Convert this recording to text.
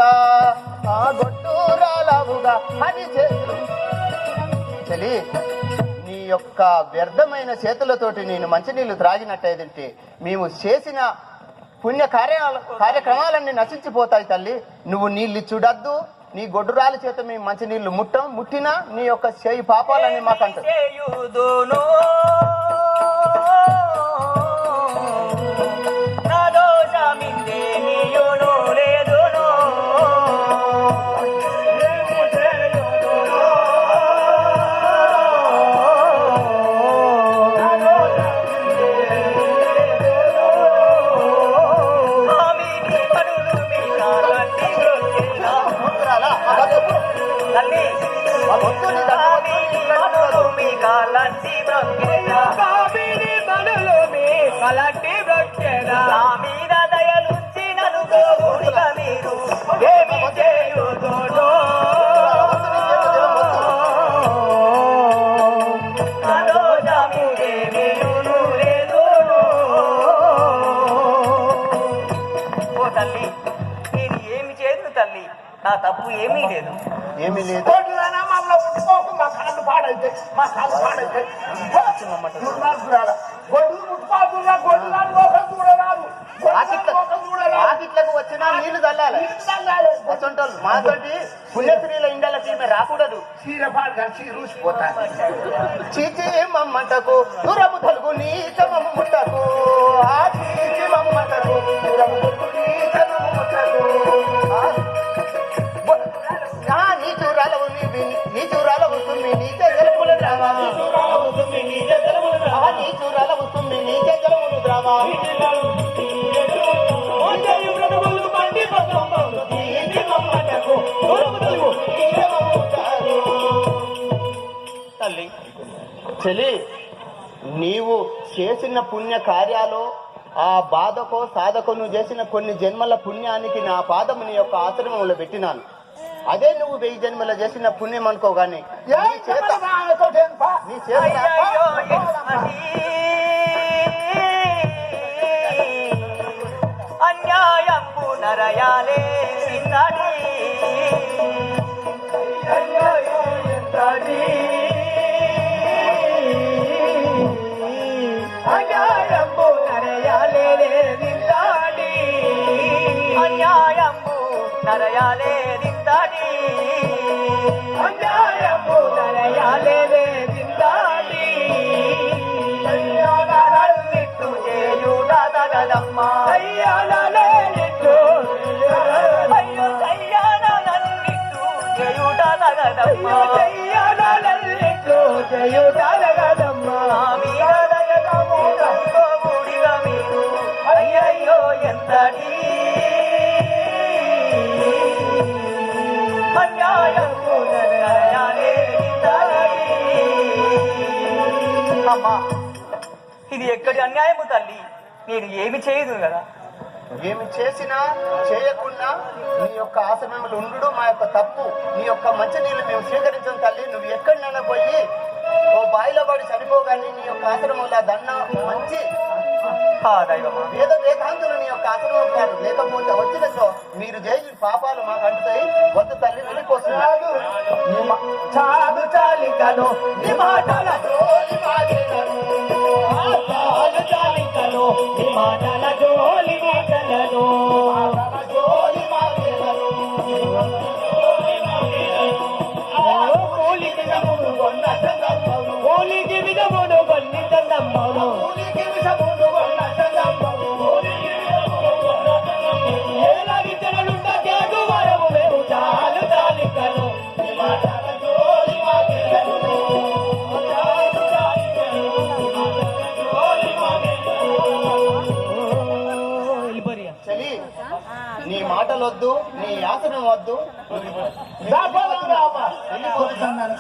రాలవుగా ఆ గొడ్డు రాలవుగా అని చలి నీ యొక్క వ్యర్థమైన చేతులతోటి నేను మంచినీళ్లు త్రాగినట్టయితే మేము చేసిన పుణ్య కార్యక్రమాలన్నీ నశించిపోతాయి తల్లి. నువ్వు నీళ్ళు చూడద్దు, నీ గొడ్డురాల చేత మేము మంచినీళ్లు ముట్టినా నీ యొక్క చేయి పాపాలన్నీ మాకంట మీద దయలుంచి నలుగోడుగ మీరు ఏమి చేయుదోడో ఓ తల్లి నేను ఏమి చేయదు తల్లి, నా తప్పు ఏమీ లేదు. ఏమీ లేదు మా కాళ్ళు పాడైతే మా కాళ్ళు పాడైతే ఆకిట్లకు వచ్చినా నీళ్లు చల్లాలి. అసొంటోళ్ళు మాతోటి పుణ్యశ్రీల ఇండలకి రాకూడదు. చీచి మమ్మటకు దూరము తలుగు నీచమము ముట్టకు ఆ చీచి మమ్మటకు దూరము తలుగు నీచమము ముట్టకు నీచూరాలవు నీచూరాలవు తుమ్మి నీచే జలములు ద్రావా నీచూరాలవు తుమ్మి నీచే జలములు ద్రావా తల్లి చెలి, నీవు చేసిన పుణ్య కార్యాలు ఆ బాధకో సాధకో నువ్వు చేసిన కొన్ని జన్మల పుణ్యానికి నా పాదము నీ యొక్క ఆశ్రమంలో పెట్టినాను. అదే నువ్వు 1000 జన్మల చేసిన పుణ్యం అనుకో గాని అన్యాయంబు నరయాలే అన్యాయంబు నరయాలే నిందాడి అన్యాయంబు నరయాలే నిందాడి అన్యాయంబు నరయాలే నిందాడి అయ్యాలనిట్టు చేయుట తగదమ్మా అయ్యాలనిట్టు అయ్యో అయ్యాలనిట్టు చేయుట తగదమ్మా అయ్యాలనిట్టు చేయుట తగదమ్మా మీద దయదము గుడిగా మీరు అయ్యయ్యో ఎంతటి అమ్మా ఇది ఎక్కడి అన్యాయము తల్లి, నేను ఏమి చేయదు కదా. ఏమి చేసినా చేయకుండా నీ యొక్క ఆశ్రమంలో ఉండు మా యొక్క తప్పు. నీ యొక్క మంచి నీళ్ళు మేము స్వీకరించాం తల్లి. నువ్వు ఎక్కడినైనా పోయి ఓ బాయిలో పడి చనిపోగాని నీ యొక్క ఆశ్రమంలో దండ మంచి వేద వేదాంతులు నీ యొక్క ఆశ్రమం కాదు. లేకపోతే వచ్చినచో మీరు చేసిన పాపాలు మాకు అంటుతాయి. వద్దు తల్లి, వెళ్ళిపోతున్నాడు. చాలు చాలికను నీ మాటల జోలి మాటలను ఓలికి విధమును కొన్ని చందమ్మను చాలు చాలికను నీ మాటలు వద్దు, నీ ఆసనం వద్దు. వెళ్ళిపోతున్నాను.